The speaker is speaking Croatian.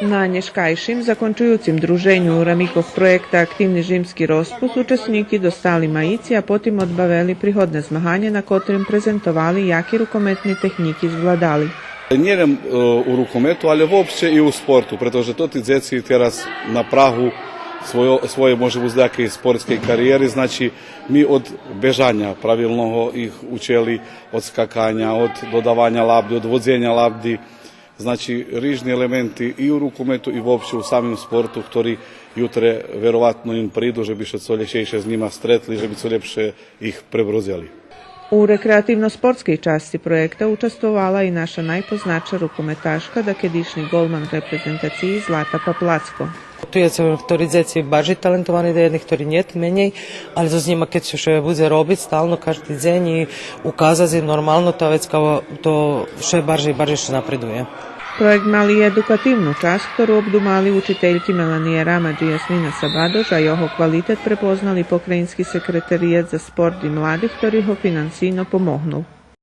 На нешкайшим закончуюцим друженju Рамиков проекта Активни жимски розпус учесники достали маїці, а потім odbaveli приhodne zmaganje na котрим презентували, які рукометні техніки zvladali. Nie wiem u rukometu, ale uopće i u sportu, pretože to ti djeci teraz na pragu svoje može uzdake sportske karijere, znači mi od bežanja pravilnog ih učili, od skakanja, od dodavanja labdi, od vođenja labdi, znači rižni elementi i u rukometu i uopće u samim sportu, ktorí jutre verovatno im pridu, že bi še co ljepše s njima stretli, že bi co ljepše ih prebrozjali. U rekreativno-sportskej časti projekta učestvovala i naša najpoznača rukometaška, dakedišnji golman reprezentaciji Zlata Paplacko. Tu je ktorí djeci baži talentovani, da jednih ktorí njet menjej, ali za njima keď se še bude robit stalno každý deň i ukazati normalno ta vec kao to še barže še napreduje. Projekt mali edukativnu čast, ktorú obdumali učiteljki Melanije Ramadž i Jasmina Sabadož, a jeho kvalitet prepoznali pokrajinski sekretariat za sport i mladih, ktorý ho finansijno pomohnul.